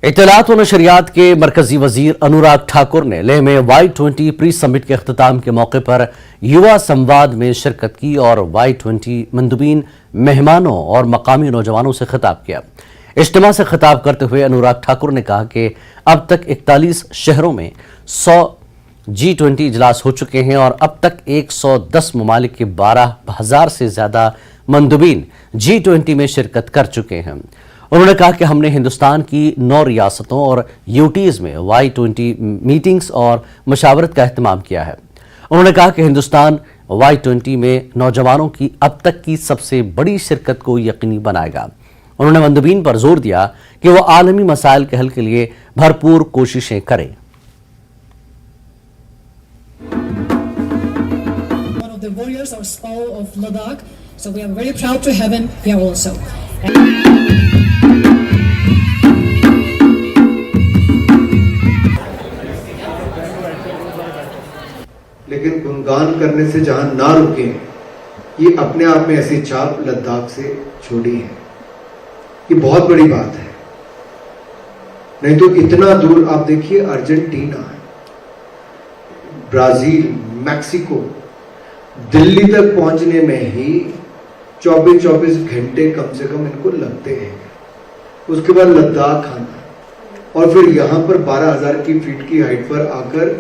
इत्तलात व नशरियात के मरकजी वजीर अनुराग ठाकुर ने लेह में Y20 प्री समिट के अख्ताम के मौके पर युवा संवाद में शिरकत की और Y20 मंदुबीन मेहमानों और मकामी नौजवानों से खिताब किया। इज्तिमा से खिताब करते हुए अनुराग ठाकुर ने कहा कि अब तक 41 शहरों में 100 G20 इजलास हो चुके हैं और अब तक 110 ममालिक के 12,000 से ज्यादा मंदुबीन G20 में शिरकत कर चुके हैं। उन्होंने कहा कि हमने हिंदुस्तान की 9 रियासतों और यूटीज में Y20 मीटिंग्स और मशावरत का एहतमाम किया है। उन्होंने कहा कि हिंदुस्तान Y20 में नौजवानों की अब तक की सबसे बड़ी शिरकत को यकीनी बनाएगा। उन्होंने मंदुबीन पर जोर दिया कि वो आलमी मसाइल के हल के लिए भरपूर कोशिशें करें। One of the warriors or Spal of Ladakh, so we are very proud to have him here also. लेकिन गुणगान करने से जहां ना रुके, ये अपने आप में ऐसी छाप लद्दाख से छोड़ी है। ये बहुत बड़ी बात है। नहीं तो इतना दूर आप देखिए, अर्जेंटीना, ब्राजील, मैक्सिको, दिल्ली तक पहुंचने में ही 24-24 घंटे कम से कम इनको लगते हैं। उसके बाद लद्दाख आना और फिर यहां पर 12,000 की फीट की हाइट पर आकर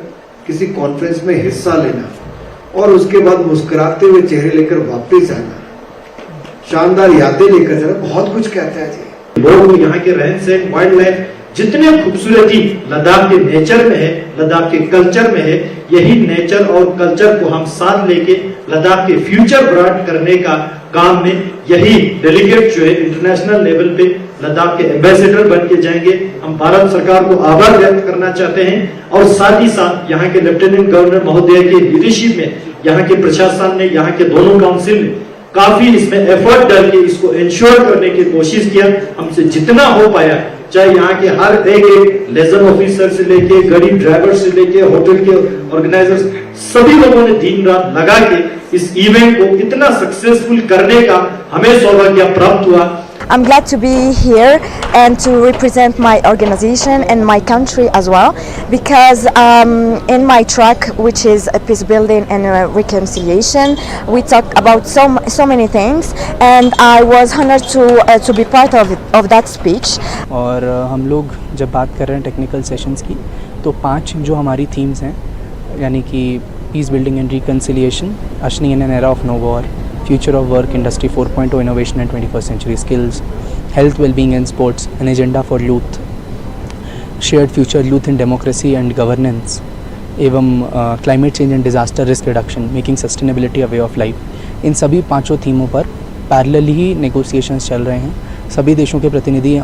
किसी कॉन्फ्रेंस में हिस्सा लेना और उसके बाद मुस्कुराते हुए चेहरे लेकर वापस आना, शानदार यादें लेकर जाना, बहुत कुछ कहता है जी। लोग यहाँ के रहन सहन, वाइल्ड लाइफ, जितने खूबसूरती लद्दाख के नेचर में है, लद्दाख के कल्चर में है, यही नेचर और कल्चर को हम साथ लेके लद्दाख के फ्यूचर ब्राइट करने का काम में यही डेलीगेट जो है इंटरनेशनल लेवल पे लद्दाख के एम्बेसडर बन के जाएंगे। हम भारत सरकार को आभार व्यक्त करना चाहते हैं और साथ ही साथ यहाँ के लेफ्टिनेंट गवर्नर महोदय के लीडरशिप में, यहाँ के प्रशासन ने, यहाँ के दोनों काउंसिल ने काफी इसमें एफर्ट डाल के इसको इंश्योर करने की कोशिश किया। हमसे जितना हो पाया, चाहे यहाँ के हर एक लेजन ऑफिसर से लेके, गाड़ी ड्राइवर से लेके, होटल के ऑर्गेनाइजर्स, सभी लोगों ने दिन रात लगा के इस इवेंट को इतना सक्सेसफुल करने का हमें सौभाग्य प्राप्त हुआ। I'm glad to be here and to represent my organization and my country as well, because in my track, which is a peace building and reconciliation, we talked about so many things, and I was honored to be part of that speech. और हम लोग जब बात कर रहे हैं technical sessions की, तो 5 जो हमारी थीम्स हैं, यानी कि peace building and reconciliation, ushering in an era of no war, Future of Work, Industry 4.0, Innovation and 21st Century Skills, Health, Well-being and Sports, an Agenda for Youth, Shared Future, Youth in Democracy and Governance, एवं Climate Change and Disaster Risk Reduction, Making Sustainability a Way of Life। इन सभी 5 थीमों पर parallel ही negotiations चल रहे हैं। सभी देशों के प्रतिनिधि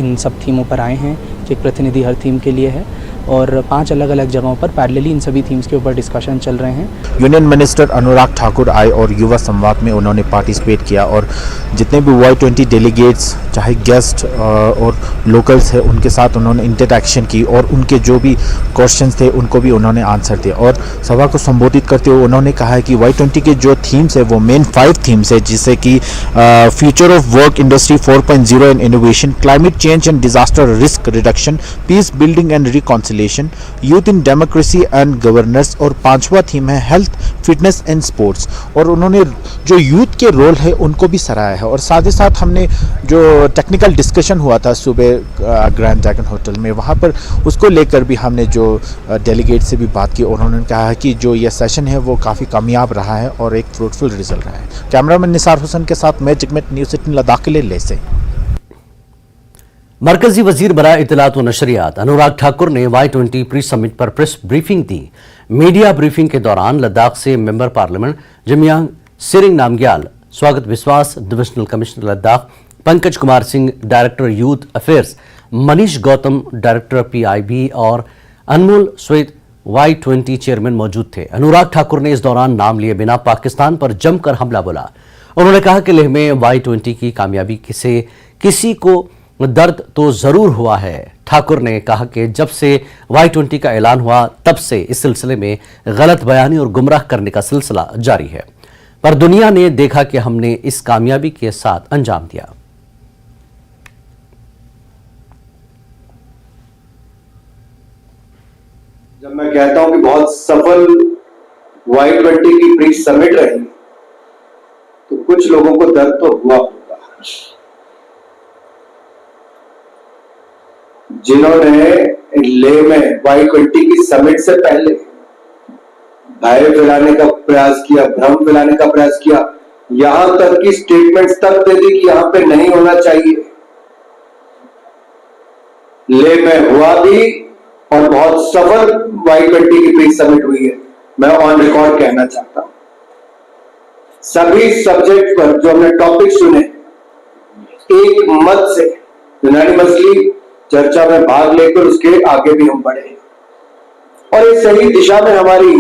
इन सब थीमों पर आए हैं, एक प्रतिनिधि हर थीम के लिए है, और 5 अलग अलग जगहों पर पैरेलली इन सभी थीम्स के ऊपर डिस्कशन चल रहे हैं। यूनियन मिनिस्टर अनुराग ठाकुर आए और युवा संवाद में उन्होंने पार्टिसिपेट किया और जितने भी Y20 डेलीगेट्स, चाहे गेस्ट और लोकल्स हैं, उनके साथ उन्होंने इंटरैक्शन की और उनके जो भी क्वेश्चंस थे उनको भी उन्होंने आंसर दिए। और सभा को संबोधित करते हुए उन्होंने कहा है कि Y20 के जो थीम्स है वो मेन 5 थीम्स है, जिससे कि future of work, industry 4.0 and innovation, climate change and disaster risk reduction, piece building and reconciliation, youth in democracy and governance, और 5वां थीम है हेल्थ, फिटनेस एंड स्पोर्ट्स। और उन्होंने जो यूथ के रोल है उनको भी सराहा है। और साथ ही साथ हमने जो टेक्निकल डिस्कशन हुआ था सुबह ग्रैंड ड्रैगन होटल में, वहाँ पर उसको लेकर भी हमने जो डेलीगेट से भी बात की। उन्होंने कहा है कि जो ये सेशन है वो काफ़ी कामयाब रहा है और एक फ्रूटफुल रिजल्ट रहा है। कैमरामैन निसार हुसैन के साथ मैं जिगमेट, न्यूज़ 18 लद्दाख के लिए ले से। मरकजी वजीर बराए इत्तलात व नशरियात अनुराग ठाकुर ने Y20 प्री समिट पर प्रेस ब्रीफिंग दी। मीडिया ब्रीफिंग के दौरान लद्दाख से मेंबर पार्लियामेंट जमयांग सिरिंग नामग्याल, स्वागत विश्वास divisional commissioner Ladakh, Pankaj Kumar Singh director youth affairs, Manish Gautam director PIB और अनमोल स्वेत Y20 चेयरमैन मौजूद थे। अनुराग ठाकुर ने इस दौरान नाम लिए बिना पाकिस्तान पर जमकर हमला बोला। उन्होंने कहा कि लेह में Y20 की कामयाबी से किसी को दर्द तो जरूर हुआ है। ठाकुर ने कहा कि जब से Y20 का ऐलान हुआ तब से इस सिलसिले में गलत बयानी और गुमराह करने का सिलसिला जारी है, पर दुनिया ने देखा कि हमने इस कामयाबी के साथ अंजाम दिया। जब मैं कहता हूं कि बहुत सफल Y20 की प्री समिट रही, तो कुछ लोगों को दर्द तो हुआ होगा, जिन्होंने लेह में Y20 की समिट से पहले भय फैलाने का प्रयास किया, भ्रम फैलाने का प्रयास किया, यहां तक की स्टेटमेंट्स तक दे दी कि यहां पे नहीं होना चाहिए। लेह में हुआ भी और बहुत सफल Y20 की प्री समिट हुई है। मैं ऑन रिकॉर्ड कहना चाहता हूं, सभी सब्जेक्ट पर जो हमने टॉपिक सुने, एक मत से यूनानिमसली चर्चा में भाग लेकर उसके आगे भी हम बढ़े और इस सही दिशा में हमारी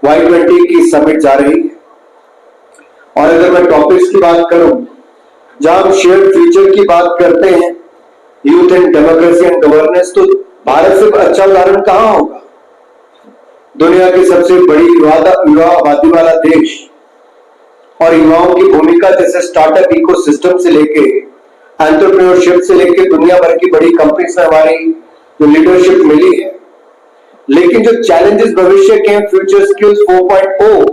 Y20 की समिट जा रही है। और अगर मैं टॉपिक्स की बात करूं, जहां हम शेयर्ड फ्यूचर की बात करते हैं, youth and democracy and governance, तो भारत से अच्छा उदाहरण कहां होगा। दुनिया की सबसे बड़ी युवा आबादी वाला देश और युवाओं की भूमिका जैसे स्टार्टअप इकोसिस्टम से लेके एंटरप्रेन्योरशिप से लेके दुनिया भर की बड़ी कंपनी से हमारी जो लीडरशिप मिली है, लेकिन जो चैलेंजेस भविष्य के हैं, फ्यूचर स्किल्स 4.0,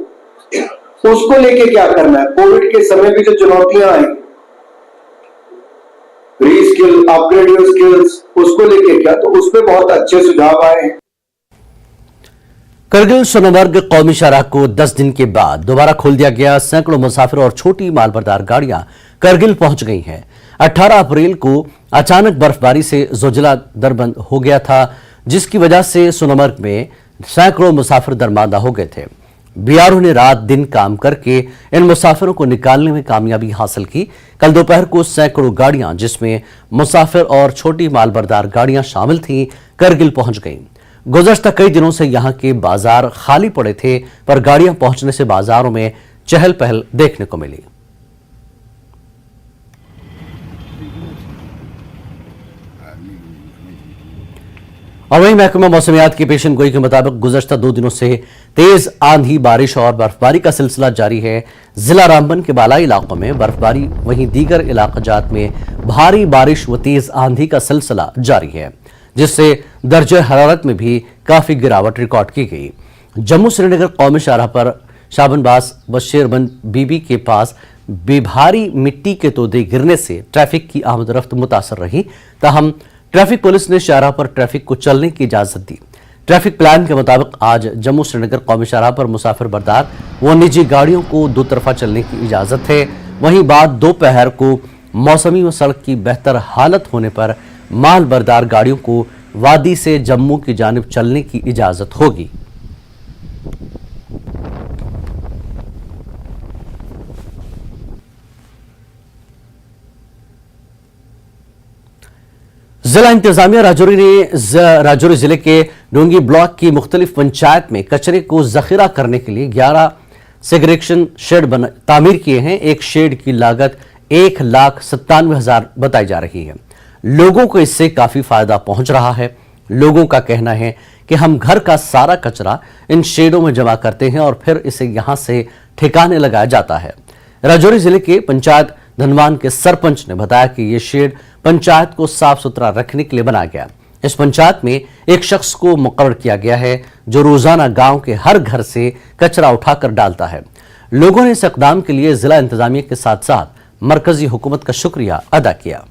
उसको लेके क्या करना है। कोविड के समय भी जो चुनौतियां आई, रीस्किल, अपग्रेड योर स्किल्स, उसको लेके क्या, तो उसमें बहुत अच्छे सुझाव आए हैं। करगिल सोनमर्ग कौमी शाहराह को 10 दिन के बाद दोबारा खोल दिया गया। सैकड़ों मुसाफिर और छोटी मालबरदार गाड़ियां करगिल पहुंच गई हैं। 18 अप्रैल को अचानक बर्फबारी से जोजिला दरबंद हो गया था, जिसकी वजह से सोनमर्ग में सैकड़ों मुसाफिर दरमांदा हो गए थे। बीआरओ ने रात दिन काम करके इन मुसाफिरों को निकालने में कामयाबी हासिल की। कल दोपहर को सैकड़ों गाड़ियां, जिसमें मुसाफिर और छोटी मालबरदार गाड़ियां शामिल थीं, करगिल पहुंच गईं। गुज़श्ता कई दिनों से यहां के बाजार खाली पड़े थे, पर गाड़ियां पहुंचने से बाजारों में चहल पहल देखने को मिली। और वहीं महकमा मौसमियात की पेशन गोई के मुताबिक गुज़श्ता 2 दिनों से तेज आंधी, बारिश और बर्फबारी का सिलसिला जारी है। जिला रामबन के बालाई इलाकों में बर्फबारी, वहीं दीगर इलाकाजात में भारी बारिश व तेज आंधी का सिलसिला जारी है, जिससे दर्जे हरारत में भी काफी गिरावट रिकॉर्ड की गई। जम्मू श्रीनगर कौमी शाहराह पर शाबनबास व शेरबंद बीबी के पास बेभारी मिट्टी के तोदे गिरने से ट्रैफिक की आमदरफ्त मुतासर रही। ताहम ट्रैफिक पुलिस ने शाहराह पर ट्रैफिक को चलने की इजाजत दी। ट्रैफिक प्लान के मुताबिक आज जम्मू श्रीनगर कौमी शाहराह पर मुसाफिर बरदार व निजी गाड़ियों को 2 तरफा चलने की इजाजत है। वहीं बाद दोपहर को मौसमी व सड़क की बेहतर हालत होने पर माल बरदार गाड़ियों को वादी से जम्मू की जानिब चलने की इजाजत होगी। जिला इंतजामिया राजौरी जिले के डोंगी ब्लॉक की मुख्तलिफ पंचायत में कचरे को जखीरा करने के लिए 11 सेग्रेगेशन शेड तामीर किए हैं। एक शेड की लागत 1,97,000 बताई जा रही है। लोगों को इससे काफी फायदा पहुंच रहा है। लोगों का कहना है कि हम घर का सारा कचरा इन शेडों में जमा करते हैं और फिर इसे यहां से ठिकाने लगाया जाता है। राजौरी जिले के पंचायत धनवान के सरपंच ने बताया कि यह शेड पंचायत को साफ सुथरा रखने के लिए बनाया गया। इस पंचायत में एक शख्स को मुकर्रर किया गया है जो रोजाना गांव के हर घर से कचरा उठाकर डालता है। लोगों ने इस इक़दाम के लिए जिला इंतजामिया के साथ साथ मरकजी हुकूमत का शुक्रिया अदा किया।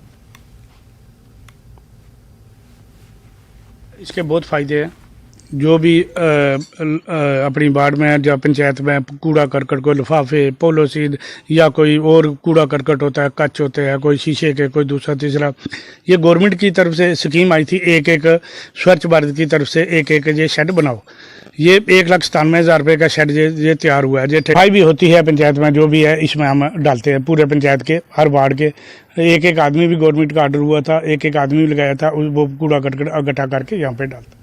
इसके बहुत फ़ायदे हैं। जो भी अपनी वार्ड में या पंचायत में कूड़ा करकट, कोई लिफाफे, पॉलीथीन या कोई और कूड़ा करकट होता है, कच होते हैं, कोई शीशे के, कोई दूसरा तीसरा, ये गवर्नमेंट की तरफ से स्कीम आई थी। एक स्वच्छ भारत की तरफ से एक ये शेड बनाओ। ये 1,97,000 रुपये का शेड ये तैयार हुआ है। ये सफाई भी होती है पंचायत में, जो भी है इसमें हम डालते हैं। पूरे पंचायत के हर वार्ड के एक आदमी भी गवर्नमेंट का ऑर्डर हुआ था, एक आदमी भी लगाया था, वो कूड़ा करकट इकट्ठा करके यहाँ पे डालता।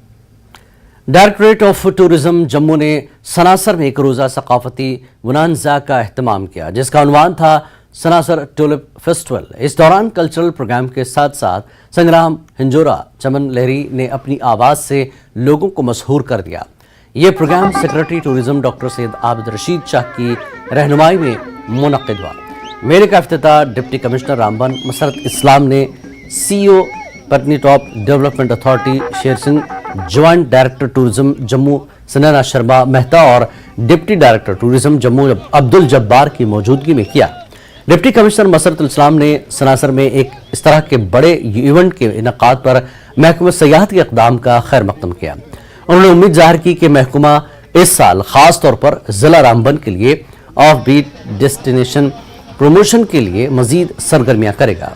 डायरेक्टरेट ऑफ टूरिज्म जम्मू ने सनासर में एक रोज़ा सकाफती वनांजा का एहतमाम किया, जिसका उन्वान था सनासर ट्यूलिप फेस्टिवल। इस दौरान कल्चरल प्रोग्राम के साथ साथ संग्राम हिंजोरा चमन लहरी ने अपनी आवाज़ से लोगों को मशहूर कर दिया। ये program secretary tourism doctor Syed Abid Rashid Shah की रहनुमाई में मुनक्किद हुआ। मेले का इफ्तिताह डिप्टी कमिश्नर रामबन मसरत इस्लाम ने, CEO Patnitop development authority Sher Singh joint director tourism Jammu Sanaina Sharma Mehta और deputy director tourism Jammu Abdul Jabbar की मौजूदगी में किया। डिप्टी कमिश्नर मसरतुल इस्लाम ने सनासर में एक इस तरह के बड़े इवेंट के इनेकाद पर महकमा सयाहत के इक़दाम का खैर मकदम किया। उन्होंने उम्मीद जाहिर की कि महकमा इस साल खास तौर पर जिला रामबन के लिए ऑफ बीट डेस्टिनेशन प्रमोशन के लिए मजीद सरगर्मियां करेगा।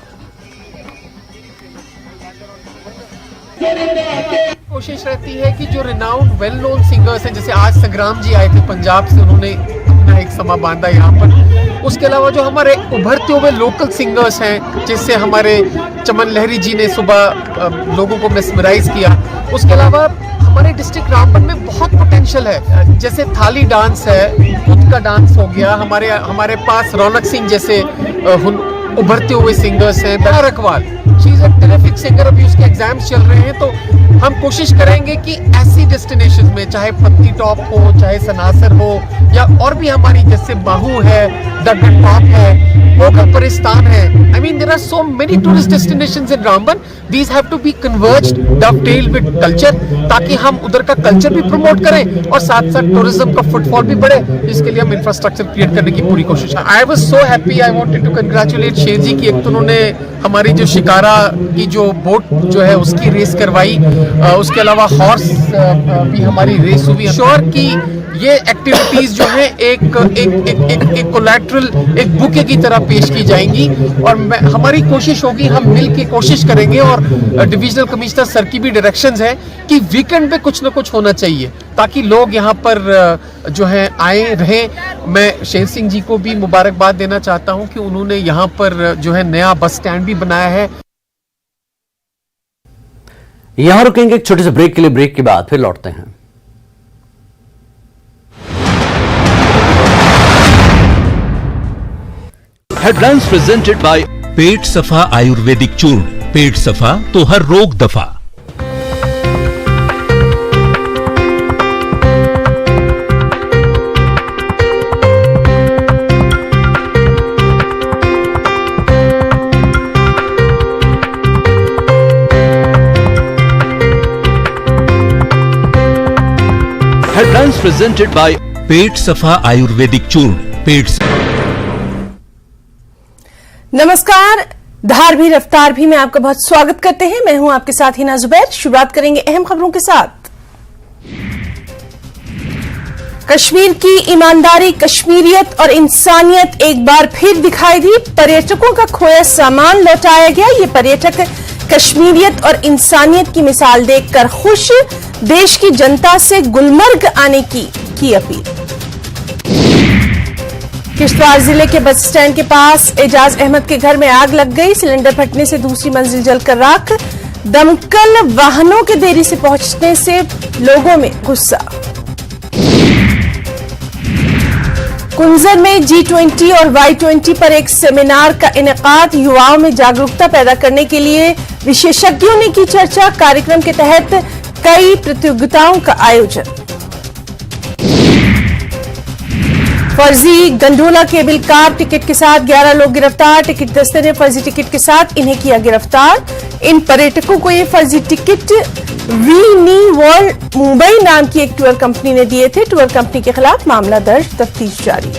कोशिश रहती है कि जो रिनाउंड वेल नोन सिंगर्स हैं, जैसे आज संग्राम जी आए थे पंजाब से, उन्होंने अपना एक समा बांधा यहाँ पर। उसके अलावा जो हमारे उभरते हुए लोकल सिंगर्स हैं, जिससे हमारे चमन लहरी जी ने सुबह लोगों को मेस्मराइज किया। उसके अलावा हमारे डिस्ट्रिक्ट रामबन में बहुत पोटेंशियल है, जैसे थाली डांस है, खुद का डांस हो गया, हमारे पास रौनक सिंह जैसे उभरते हुए सिंगर्स हैं। Bela Rakhwal, she is a terrific singer, अभी उसके एग्जाम्स चल रहे हैं। तो हम कोशिश करेंगे कि ऐसी डेस्टिनेशन में, चाहे पत्ती टॉप हो, चाहे सनासर हो, या और भी हमारी जैसे बाहू है, डगन टॉप है, मोगल परिस्तान है, I mean there are so many tourist destinations in Ramban. These have to be converged, dovetailed with culture, ताकि हम उधर का कल्चर भी प्रमोट करें और साथ साथ टूरिज्म का फुटफॉल भी बढ़े। इसके लिए हम इंफ्रास्ट्रक्चर क्रिएट करने की पूरी कोशिश है। I was so happy, I wanted to congratulate Sher ji की। एक तो उन्होंने हमारी जो शिकारा की जो बोट जो है उसकी रेस करवाई, उसके अलावा हॉर्स भी हमारी रेस हुई। श्योर की ये एक्टिविटीज जो है एक कोलैटरल, एक बुके की तरह पेश की जाएंगी और हमारी कोशिश होगी, हम मिल के कोशिश करेंगे और डिविजनल कमिश्नर सर की भी डायरेक्शंस है कि वीकेंड पे कुछ ना कुछ होना चाहिए ताकि लोग यहाँ पर जो है आए रहें। मैं शेर सिंह जी को भी मुबारकबाद देना चाहता हूँ कि उन्होंने यहाँ पर जो है नया बस स्टैंड भी बनाया है। यहां रुकेंगे एक छोटे से ब्रेक के लिए, ब्रेक के बाद फिर लौटते हैं। हेडलाइंस प्रेजेंटेड बाय पेट सफा आयुर्वेदिक चूर्ण। पेट सफा तो हर रोग दफा। हेडलाइंस प्रेजेंटेड बाय पेट सफा आयुर्वेदिक चूर्ण। पेट नमस्कार, धार भी रफ्तार भी में आपका बहुत स्वागत करते हैं। मैं हूं आपके साथ हिना जुबैर। शुरुआत करेंगे अहम खबरों के साथ। कश्मीर की ईमानदारी, कश्मीरियत और इंसानियत एक बार फिर दिखाई दी। पर्यटकों का खोया सामान लौटाया गया। ये पर्यटक कश्मीरियत और इंसानियत की मिसाल देखकर खुश। देश की जनता से गुलमर्ग आने की अपील। किश्तवाड़ जिले के बस स्टैंड के पास एजाज अहमद के घर में आग लग गई। सिलेंडर फटने से दूसरी मंजिल जलकर राख। दमकल वाहनों के देरी से पहुंचने से लोगों में गुस्सा। कुंजर में G20 और Y20 पर एक सेमिनार का इनेकाद। युवाओं में जागरूकता पैदा करने के लिए विशेषज्ञों ने की चर्चा। कार्यक्रम के तहत कई प्रतियोगिताओं का आयोजन। फर्जी गंडोला केबल कार टिकट के साथ 11 लोग गिरफ्तार। टिकट दस्ते ने फर्जी टिकट के साथ इन्हें किया गिरफ्तार। इन पर्यटकों को ये फर्जी टिकट वीनी वर्ल्ड मुंबई नाम की एक टूर कंपनी ने दिए थे। टूर कंपनी के खिलाफ मामला दर्ज, तफ्तीश जारी।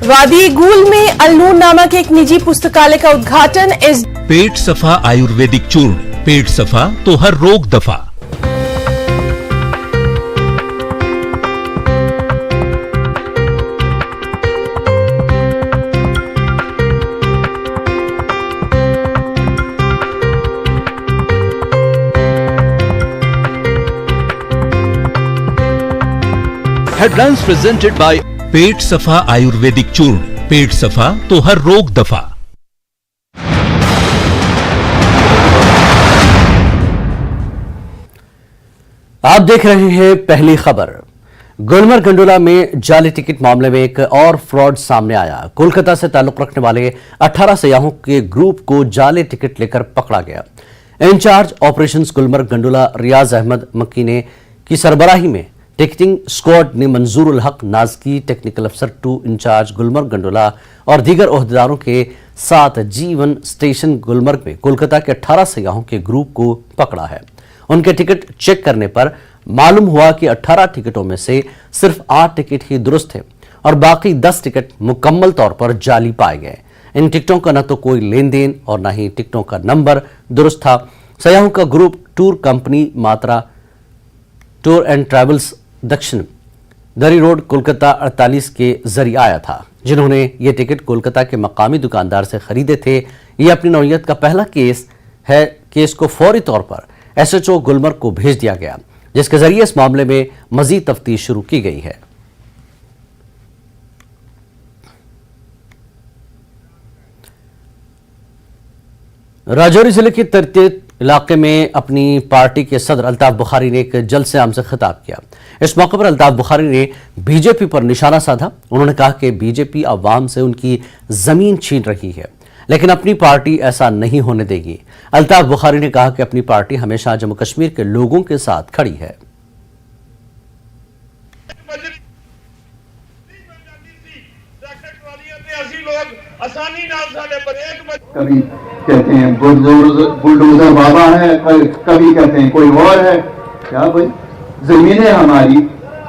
वादी गूल में अलनूर नामक एक निजी पुस्तकालय का उद्घाटन। पेट सफा आयुर्वेदिक चूर्ण। पेट सफा तो हर रोग दफा। हेडलाइंस प्रेजेंटेड बाय पेट सफा आयुर्वेदिक चूर्ण। पेट सफा तो हर रोग दफा। आप देख रहे हैं पहली खबर। गुलमर्ग गंडोला में जाली टिकट मामले में एक और फ्रॉड सामने आया। कोलकाता से ताल्लुक रखने वाले 18 सयाहों के ग्रुप को जाली टिकट लेकर पकड़ा गया। इंचार्ज ऑपरेशंस गुलमर्ग गंडोला रियाज अहमद मक्की ने की सरबराही में टिकटिंग स्क्वाड ने मंजूरुल हक नाजकी, टेक्निकल अफसर 2 इंचार्ज गुलमर्ग गंडोला और दीगर ओहदेदारों के साथ G1 स्टेशन गुलमर्ग में कोलकाता के 18 सयाहों के ग्रुप को पकड़ा है। उनके टिकट चेक करने पर मालूम हुआ कि 18 टिकटों में से सिर्फ 8 टिकट ही दुरुस्त थे और बाकी 10 टिकट मुकम्मल तौर पर जाली पाए गए। इन टिकटों का न तो कोई लेन देन और न ही टिकटों का नंबर दुरुस्त था। सयाहों का ग्रुप टूर कंपनी मात्रा टूर एंड ट्रैवल्स दक्षिण दरी रोड कोलकाता 48 के जरिए आया था, जिन्होंने ये टिकट कोलकाता के मकामी दुकानदार से खरीदे थे। ये अपनी नौयत का पहला केस है। केस को फौरी तौर पर SHO गुलमर्ग को भेज दिया गया, जिसके जरिए इस मामले में मजीद तफ्तीश शुरू की गई है। राजौरी जिले के तरतेत इलाके में अपनी पार्टी के सदर अल्ताफ बुखारी ने एक जलसे आम से खिताब किया। इस मौके पर अल्ताफ बुखारी ने बीजेपी पर निशाना साधा। उन्होंने कहा कि बीजेपी अवाम से उनकी जमीन छीन रही है, लेकिन अपनी पार्टी ऐसा नहीं होने देगी। अल्ताफ बुखारी ने कहा कि अपनी पार्टी हमेशा जम्मू कश्मीर के लोगों के साथ खड़ी है। कभी कहते हैं बुलडोजर बाबा है, कभी कहते हैं कोई और है। क्या भाई, जमीनें हमारी,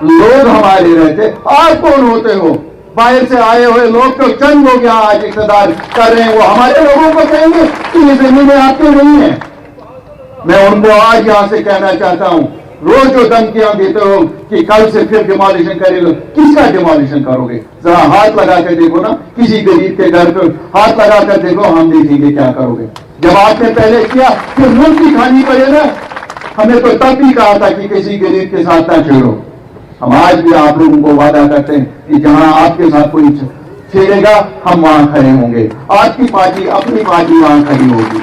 लोग हमारे रहते, आप कौन होते हो? बाहर से आए हुए लोग तो चंद लोग यहाँ आज इक़्तिदार कर रहे हैं, वो हमारे लोगों को कहेंगे कि ये जमीनें आपकी नहीं है। मैं उनको आज यहाँ से कहना चाहता हूँ, रोज जो धमकियां देते हो कि कल से फिर डिमोलिशन करेगा, किसका डिमोलिशन करोगे? जरा हाथ लगा कर देखो ना, किसी गरीब के घर पे हाथ लगा कर देखो, हम देखेंगे क्या करोगे। जब आपने पहले किया फिर मुल्क की खानी पड़ेगा। हमें तो तब भी कहा था कि किसी गरीब के साथ ना छेड़ो। हम आज भी आप लोगों को वादा करते हैं कि जहां आपके साथ कोई छेड़ेगा हम वहां खड़े होंगे। आपकी पार्टी, अपनी पार्टी वहां खड़ी होगी।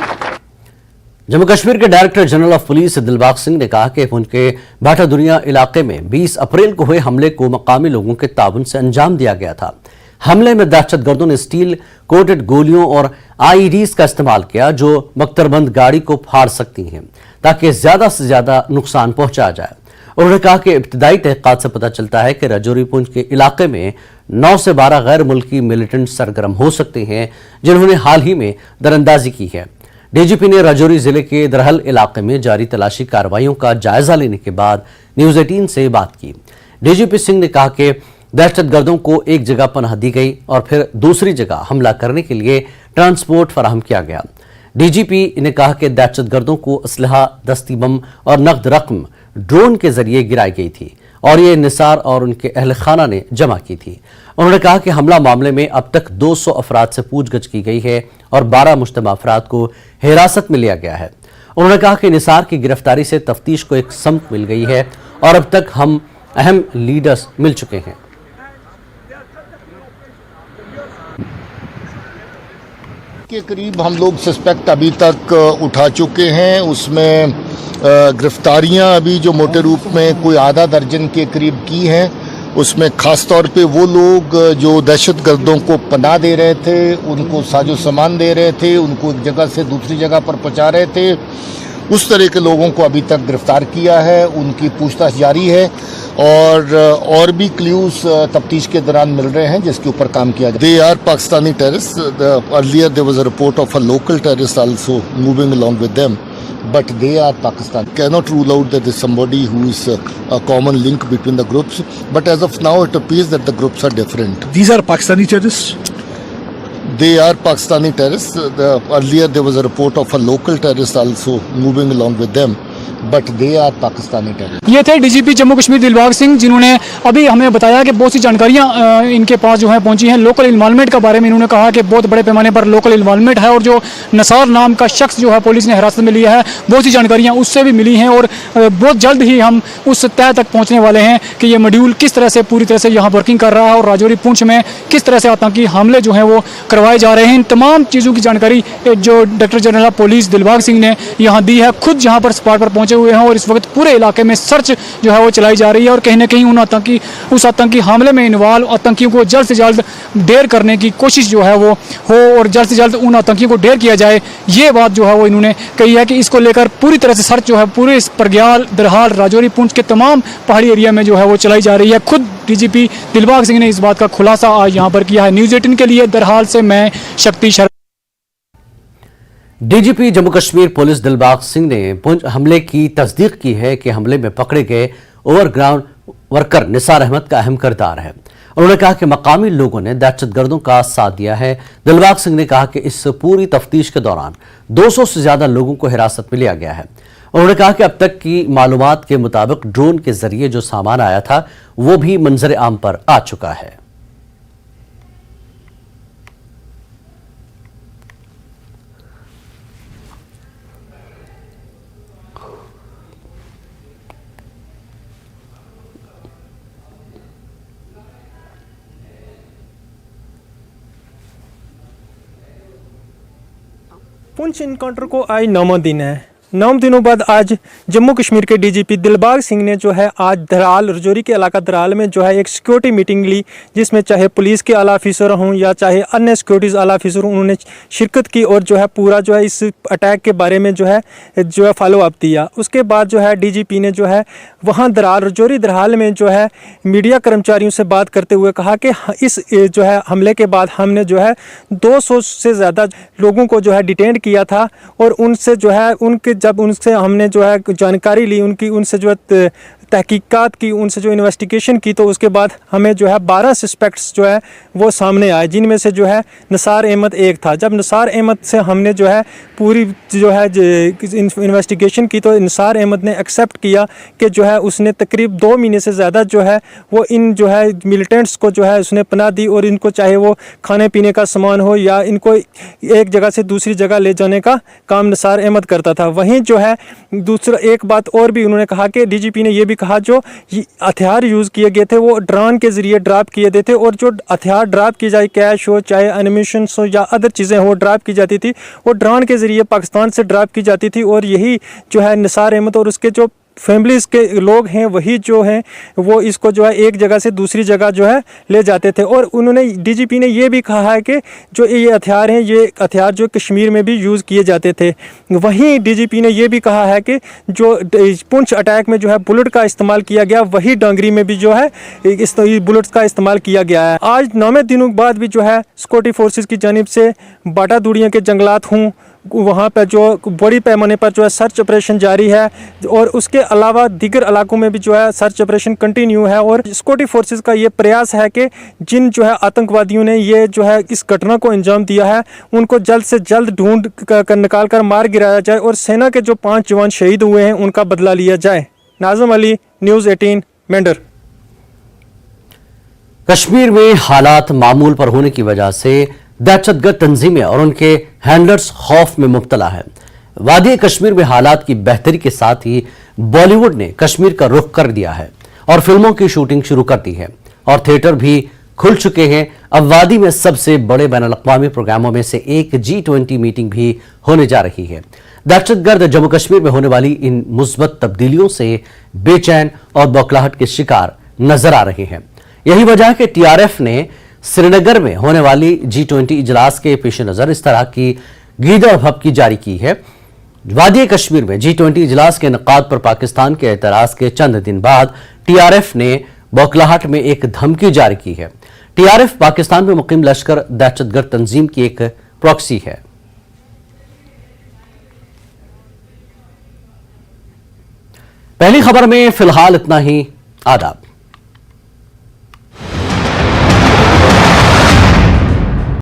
जम्मू कश्मीर के director general of police Dilbagh Singh ने कहा कि उनके भाटा दुनिया इलाके में 20 अप्रैल को हुए हमले को मकामी लोगों के ताउन से अंजाम दिया गया था। हमले में दहशतगर्दों ने स्टील कोटेड गोलियों और IEDs का इस्तेमाल किया, जो मख्तरबंद गाड़ी को फाड़ सकती हैं ताकि ज्यादा से ज्यादा नुकसान पहुंचाया जाए। उन्होंने कहा कि इब्तदाई तहकीकात से पता चलता है कि राजौरी पुंछ के इलाके में 9 से 12 गैर मुल्की मिलिटेंट सरगर्म हो सकते हैं, जिन्होंने हाल ही में दरअंदाजी की है। DGP ने राजौरी जिले के दरहल इलाके में जारी तलाशी कार्रवाइयों का जायजा लेने के बाद न्यूज 18 से बात की। DGP सिंह ने कहा कि दहशतगर्दों को एक जगह पनाह दी गई और फिर दूसरी जगह हमला करने के लिए ट्रांसपोर्ट फराहम किया गया। DGP ने कहा कि दहशतगर्दों को असलहा, दस्ती बम और नकद रकम ड्रोन के जरिए गिराई गई थी और ये निसार और उनके अहल खाना ने जमा की थी। उन्होंने कहा कि हमला मामले में अब तक 200 अफराद से पूछगछ की गई है और 12 मुश्तबा अफराद को हिरासत में लिया गया है। उन्होंने कहा कि निसार की गिरफ्तारी से तफ्तीश को एक समत मिल गई है और अब तक हम अहम लीडर्स मिल चुके हैं। के करीब हम लोग सस्पेक्ट अभी तक उठा चुके हैं। उसमें गिरफ्तारियां अभी जो मोटे रूप में कोई आधा दर्जन के करीब की हैं। उसमें ख़ास तौर पे वो लोग जो दहशतगर्दों को पनाह दे रहे थे, उनको साजो सामान दे रहे थे, उनको एक जगह से दूसरी जगह पर पहुंचा रहे थे, उस तरह के लोगों को अभी तक गिरफ्तार किया है। उनकी पूछताछ जारी है और भी क्ल्यूज तफ्तीश के दौरान मिल रहे हैं जिसके ऊपर काम किया जाए। They are Pakistani terrorist. Earlier there was a report of a local terrorist also moving along with them, but they are Pakistan. Cannot rule out that there is somebody who is a common link between the groups, but as of now it appears that the groups are different. These are Pakistani terrorists? They are Pakistani terrorists. Earlier there was a report of a local terrorist also moving along with them, but they are Pakistani terrorists. ये थे DGP Jammu Kashmir Dilbag Singh, जिन्होंने अभी हमें बताया कि बहुत सी जानकारियां इनके पास जो है पहुंची हैं। लोकल इन्वॉल्वमेंट के बारे में इन्होंने कहा कि बहुत बड़े पैमाने पर लोकल इन्वॉल्वमेंट है और जो नसार नाम का शख्स जो है पुलिस ने हिरासत में लिया है, बहुत सी जानकारियां उससे भी मिली हैं और बहुत जल्द ही हम उस तय तक पहुँचने वाले हैं कि ये मॉड्यूल किस तरह से पूरी तरह से यहाँ वर्किंग कर रहा है और राजौरी पुंछ में किस तरह से आतंकी हमले जो हैं वो करवाए जा रहे हैं। इन तमाम चीज़ों की जानकारी जो director general of police Dilbagh Singh ने यहाँ दी है। खुद जहाँ पर स्पॉट पर पहुँचे हुए हैं और इस वक्त पूरे इलाके में सर्च जो है वो चलाई जा रही है और कहीं ना कहीं उस आतंकी हमले में इन्वॉल्व आतंकियों को जल्द से जल्द ढेर करने की कोशिश जो है वो हो और जल्द से जल्द उन आतंकियों को ढेर किया जाए। ये बात जो है वो इन्होंने कही है कि इसको लेकर पूरी तरह से सर्च जो है पूरे परग्याल, दरहाल, राजौरी पुंछ के तमाम पहाड़ी एरिया में जो है वो चलाई जा रही है। खुद DGP दिलबाग सिंह ने इस बात का खुलासा आज यहाँ पर किया है। न्यूज़ 18 के लिए दरहाल से मैं शक्ति शर्मा। डीजीपी जम्मू कश्मीर पुलिस दिलबाग सिंह ने पुंछ हमले की तस्दीक की है कि हमले में पकड़े गए ओवरग्राउंड वर्कर निसार अहमद का अहम किरदार है। उन्होंने कहा कि मकामी लोगों ने दहशतगर्दों का साथ दिया है। दिलबाग सिंह ने कहा कि इस पूरी तफ्तीश के दौरान 200 से ज्यादा लोगों को हिरासत में लिया गया है। उन्होंने कहा कि अब तक की मालूमात के मुताबिक ड्रोन के जरिए जो सामान आया था वो भी मंजर आम पर आ चुका है। पुंछ इनकाउंटर को आज 9वां दिन है। 9 दिनों बाद आज जम्मू कश्मीर के डीजीपी दिलबाग सिंह ने जो है आज धराल रजौरी के इलाका धराल में जो है एक सिक्योरिटी मीटिंग ली, जिसमें चाहे पुलिस के आला ऑफिसर हों या चाहे अन्य सिक्योरिटीज़ आला ऑफिसर हों, उन्होंने शिरकत की और जो है पूरा जो है इस अटैक के बारे में जो है फॉलो अप दिया। उसके बाद जो है डीजीपी ने जो है वहाँ धराल रजौरी धराल में जो है मीडिया कर्मचारियों से बात करते हुए कहा कि इस जो है हमले के बाद हमने जो है 200 से ज़्यादा लोगों को जो है डिटेन किया था और उनसे जो है जब उनसे हमने जो है जानकारी ली, उनसे जो है तहकीकात की, उनसे जो इन्वेस्टिगेशन की, तो उसके बाद हमें जो है 12 सस्पेक्ट्स जो है वो सामने आए, जिनमें से जो है निसार अहमद एक था। जब निसार अहमद से हमने जो है पूरी जो है इन्वेस्टिगेशन की तो निसार अहमद ने एक्सेप्ट किया कि जो है उसने तकरीब 2 महीने से ज़्यादा जो है वो इन जो है मिलिटेंट्स को जो है उसने पनाह दी और इनको चाहे वो खाने पीने का सामान हो या इनको एक जगह से दूसरी जगह ले जाने का काम निसार अहमद करता था। वहीं जो है दूसरा एक बात और भी उन्होंने कहा कि डीजीपी ने यह भी कहा जो हथियार यूज़ किए गए थे वो ड्रोन के ज़रिए ड्रॉप किए गए थे और जो हथियार ड्रॉप की जाए, कैश हो चाहे एनिमेशन हो या अदर चीज़ें हो, ड्रॉप की जाती थी वो ड्रोन के ज़रिए पाकिस्तान से ड्रॉप की जाती थी और यही जो है निसार अहमद और उसके जो फैमिलीज़ के लोग हैं वही जो हैं वो इसको जो है एक जगह से दूसरी जगह जो है ले जाते थे। और उन्होंने डीजीपी ने ये भी कहा है कि जो ये हथियार हैं ये हथियार जो कश्मीर में भी यूज़ किए जाते थे। वहीं डीजीपी ने ये भी कहा है कि जो पुंछ अटैक में जो है बुलेट का इस्तेमाल किया गया वही डांगरी में भी जो है इस बुलेट्स का इस्तेमाल किया गया है। आज 9वें दिनों बाद भी जो है सिक्योरिटी फोर्सेस की जानिब से बाटा दूड़ियों के जंगलात हूँ वहाँ पर जो बड़ी पैमाने पर जो है सर्च ऑपरेशन जारी है और उसके अलावा दीगर इलाकों में भी जो है सर्च ऑपरेशन कंटिन्यू है। और सिक्योरिटी फोर्सेस का ये प्रयास है कि जिन जो है आतंकवादियों ने ये जो है इस घटना को अंजाम दिया है उनको जल्द से जल्द ढूंढ कर निकाल कर मार गिराया जाए और सेना के जो 5 जवान शहीद हुए हैं उनका बदला लिया जाए। नाज़िम अली, न्यूज़ 18, मेंढर। कश्मीर में हालात मामूल पर होने की वजह से दहशतगर्द तंजीमें और उनके हैंडलर्स खौफ में मुब्तला है। वादी कश्मीर में हालात की बेहतरी के साथ ही बॉलीवुड ने कश्मीर का रुख कर दिया है और फिल्मों की शूटिंग शुरू कर दी है और थिएटर भी खुल चुके हैं। अब वादी में सबसे बड़े बैनुल-अक़वामी प्रोग्रामों में से एक G20 मीटिंग भी होने जा रही है। दहशतगर्द जम्मू कश्मीर में होने वाली इन मुस्बत तब्दीलियों से बेचैन और बौखलाहट के शिकार नजर आ रहे हैं। यही वजह है कि TRF ने श्रीनगर में होने वाली G20 इजलास के पेश नजर इस तरह की गीदड़ भपकी जारी की है। वादी कश्मीर में G20 इजलास के इनेकाद पर पाकिस्तान के एतराज के चंद दिन बाद TRF ने बौखलाहट में एक धमकी जारी की है। TRF पाकिस्तान में मुकीम लश्कर दहशतगर्द तंजीम की एक प्रॉक्सी है। पहली खबर में फिलहाल इतना ही। आदाब।